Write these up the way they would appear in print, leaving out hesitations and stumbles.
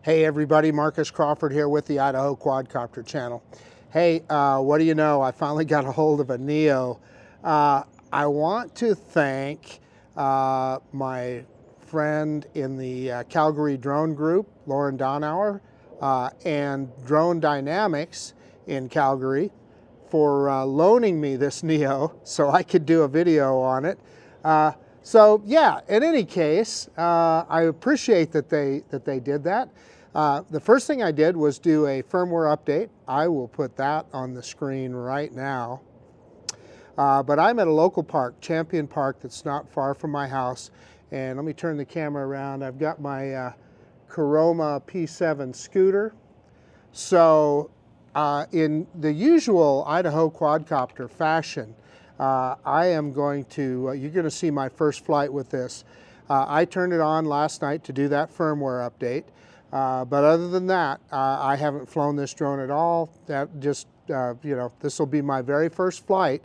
Hey everybody, Marcus Crawford here with the Idaho Quadcopter channel. Hey, what do you know? I finally got a hold of a Neo. I want to thank my friend in the Calgary drone group, Lauren Donauer, and Drone Dynamics in Calgary for loaning me this Neo so I could do a video on it. So yeah, in any case, I appreciate that they did that. The first thing I did was do a firmware update. I will put that on the screen right now. But I'm at a local park, Champion Park, that's not far from my house. And let me turn the camera around. I've got my Caroma P7 scooter. So in the usual Idaho quadcopter fashion, I am going to, you're going to see my first flight with this. I turned it on last night to do that firmware update. But other than that, I haven't flown this drone at all. That just, you know, this will be my very first flight.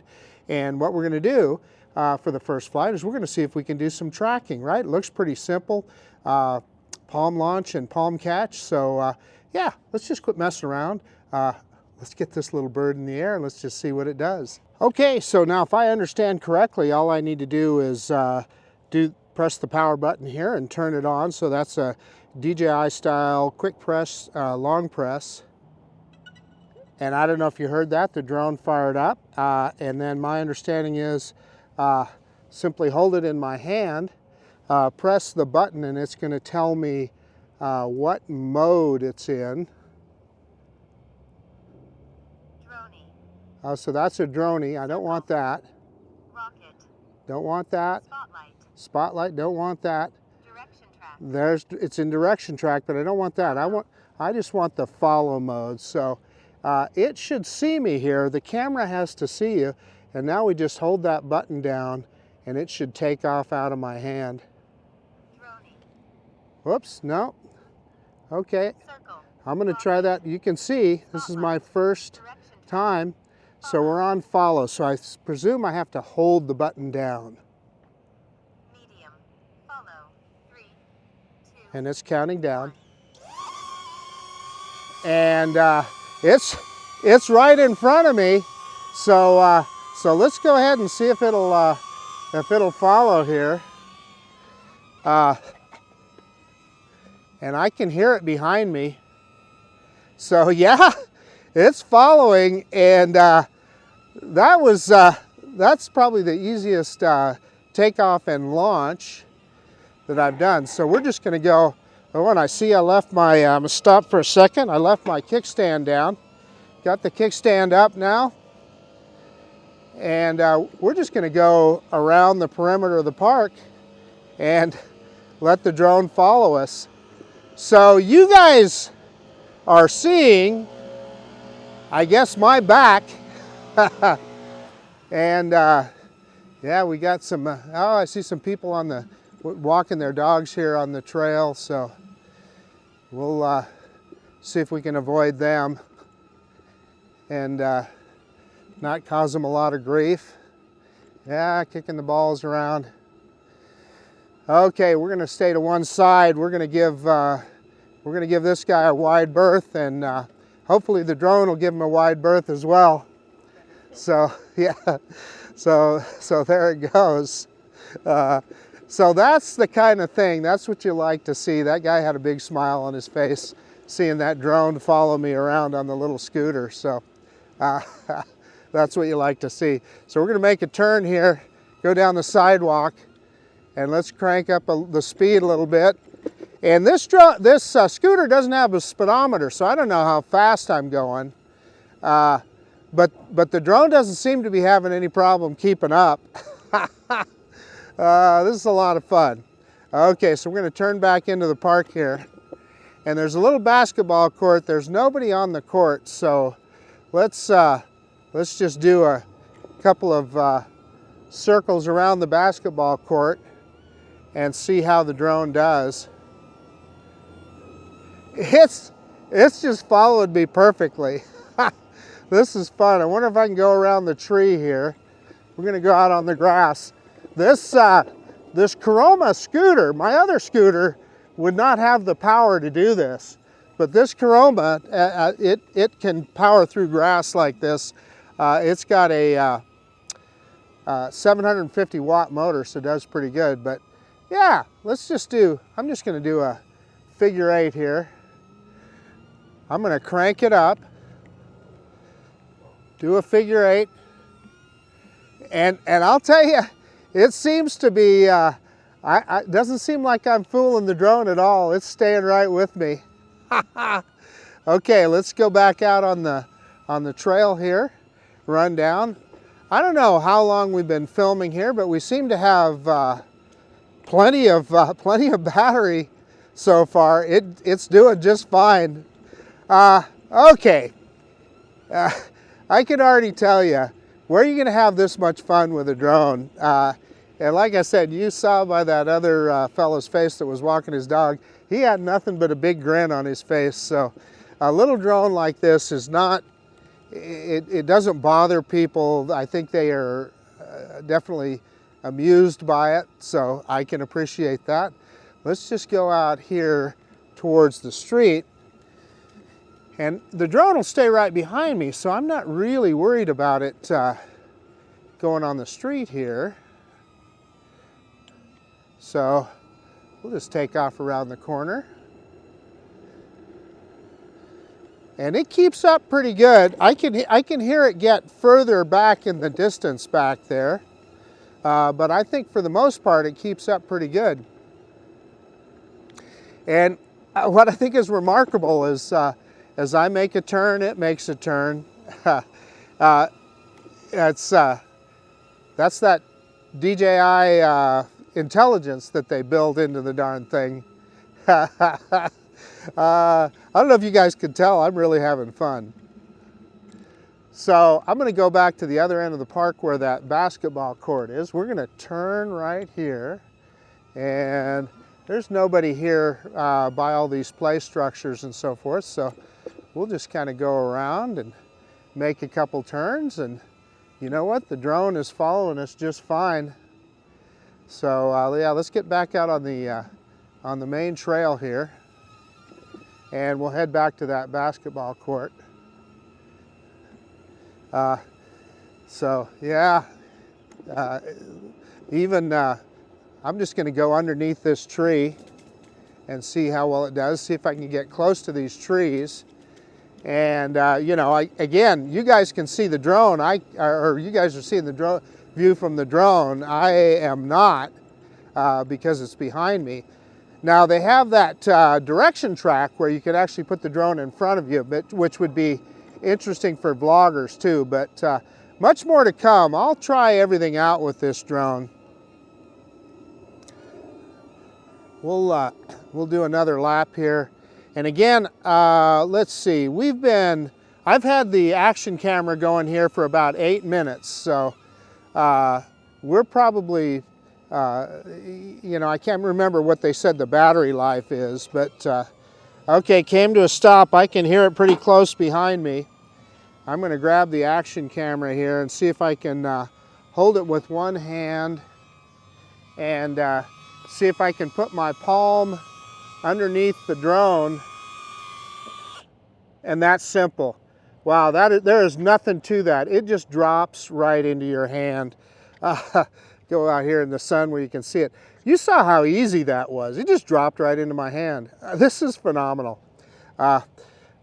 And what we're going to do for the first flight is we're going to see if we can do some tracking, right? It looks pretty simple. Palm launch and palm catch. So yeah, let's just quit messing around. Let's get this little bird in the air and let's just see what it does. Okay, so now if I understand correctly, all I need to do is press the power button here and turn it on. So that's a DJI style quick press, long press. And I don't know if you heard that, the drone fired up. And then my understanding is simply hold it in my hand, press the button, and it's going to tell me what mode it's in. Droney. So that's a droney. I don't want that. Rocket. Don't want that. Spotlight. Spotlight. Don't want that. Direction track. It's in direction track, but I don't want that. I just want the follow mode. So it should see me here. The camera has to see you. And now we just hold that button down and it should take off out of my hand. Droney. Whoops, no. Okay. Circle. I'm going to try that. You can see this is my first time. So we're on follow. So I presume I have to hold the button down. Medium. Follow. 3, 2, and it's counting down. 1. And it's right in front of me. So so let's go ahead and see if it'll follow here. And I can hear it behind me. So yeah, it's following, and that's probably the easiest takeoff and launch that I've done. So we're just going to go. Oh, and I see I left my, I'm going to stop for a second. I left my kickstand down. Got the kickstand up now. And we're just going to go around the perimeter of the park and let the drone follow us. So you guys are seeing, I guess, my back. And yeah, we got some, oh, I see some people on the, walking their dogs here on the trail. So we'll see if we can avoid them and not cause them a lot of grief. Yeah, kicking the balls around. Okay, we're going to stay to one side. We're going to give this guy a wide berth, and hopefully the drone will give him a wide berth as well. So yeah, so there it goes. So that's the kind of thing. That's what you like to see. That guy had a big smile on his face, seeing that drone follow me around on the little scooter. So that's what you like to see. So we're going to make a turn here, go down the sidewalk, and let's crank up the speed a little bit. And this scooter doesn't have a speedometer, so I don't know how fast I'm going. But the drone doesn't seem to be having any problem keeping up. This is a lot of fun. Okay, so we're going to turn back into the park here. And there's a little basketball court. There's nobody on the court, so let's just do a couple of circles around the basketball court and see how the drone does. It's just followed me perfectly. This is fun. I wonder if I can go around the tree here. We're going to go out on the grass. This Caroma scooter, my other scooter, would not have the power to do this. but this Caroma, it can power through grass like this. It's got a 750 watt motor, so it does pretty good. But yeah, let's just do, I'm just going to do a figure 8 here. I'm going to crank it up, do a figure 8, and I'll tell you, it seems to be, it doesn't seem like I'm fooling the drone at all. It's staying right with me. Okay, let's go back out on the trail here, run down. I don't know how long we've been filming here, but we seem to have plenty of battery so far. It's doing just fine. Okay, I can already tell you, where are you going to have this much fun with a drone? And like I said, you saw by that other fellow's face that was walking his dog, he had nothing but a big grin on his face. So a little drone like this is not, it doesn't bother people. I think they are definitely amused by it, so I can appreciate that. Let's just go out here towards the street, and the drone will stay right behind me, so I'm not really worried about it going on the street here. So we'll just take off around the corner. And it keeps up pretty good. I can hear it get further back in the distance back there. But I think for the most part, it keeps up pretty good. And what I think is remarkable is as I make a turn, it makes a turn. That's that DJI intelligence that they build into the darn thing. I don't know if you guys can tell, I'm really having fun. So I'm going to go back to the other end of the park where that basketball court is. We're going to turn right here, and there's nobody here by all these play structures and so forth. So we'll just kind of go around and make a couple turns, and you know what? The drone is following us just fine. So yeah, let's get back out on the main trail here, and we'll head back to that basketball court. So yeah, I'm just going to go underneath this tree and see how well it does, see if I can get close to these trees. And you know, again, you guys can see the drone, or you guys are seeing the drone view from the drone. I am not, because it's behind me. Now they have that direction track where you could actually put the drone in front of you, which would be interesting for vloggers too, but much more to come. I'll try everything out with this drone. We'll do another lap here. And again, let's see, I've had the action camera going here for about 8 minutes, so we're probably, you know, I can't remember what they said the battery life is, but okay, came to a stop. I can hear it pretty close behind me. I'm going to grab the action camera here and see if I can hold it with one hand and see if I can put my palm underneath the drone, and that's simple. Wow, there is nothing to that. It just drops right into your hand. Go out here in the sun where you can see it. You saw how easy that was. It just dropped right into my hand. This is phenomenal.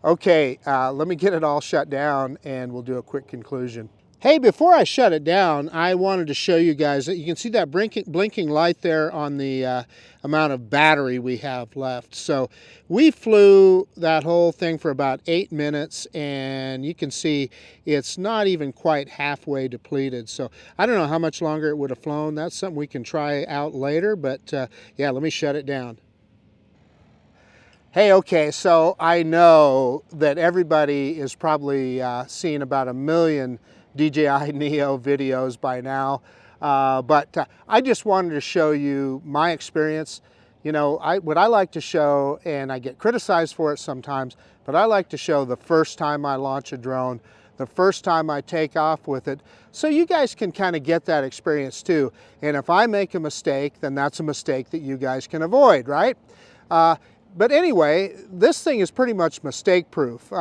Okay, let me get it all shut down and we'll do a quick conclusion. Hey, before I shut it down, I wanted to show you guys that you can see that blinking light there on the amount of battery we have left. So we flew that whole thing for about 8 minutes, and you can see it's not even quite halfway depleted. So I don't know how much longer it would have flown. That's something we can try out later, but yeah, let me shut it down. Hey, okay, so I know that everybody is probably seen about 1 million DJI Neo videos by now, but I just wanted to show you my experience. You know, what I like to show, and I get criticized for it sometimes, but I like to show the first time I launch a drone, the first time I take off with it, so you guys can kind of get that experience too. And if I make a mistake, then that's a mistake that you guys can avoid, right? But anyway, this thing is pretty much mistake proof.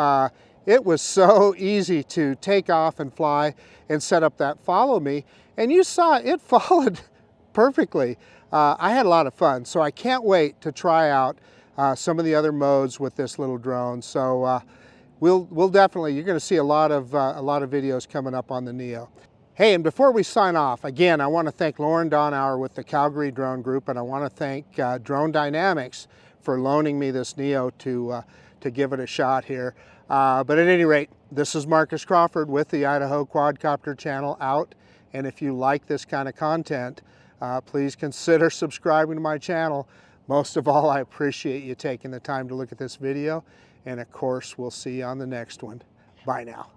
It was so easy to take off and fly and set up that follow me. And you saw it followed perfectly. I had a lot of fun, so I can't wait to try out some of the other modes with this little drone. So we'll definitely, you're going to see a lot of videos coming up on the Neo. Hey, and before we sign off, again, I want to thank Lauren Donauer with the Calgary Drone Group, and I want to thank Drone Dynamics for loaning me this Neo to give it a shot here. But at any rate, this is Marcus Crawford with the Idaho Quadcopter channel out. And if you like this kind of content, please consider subscribing to my channel. Most of all, I appreciate you taking the time to look at this video. And of course, we'll see you on the next one. Bye now.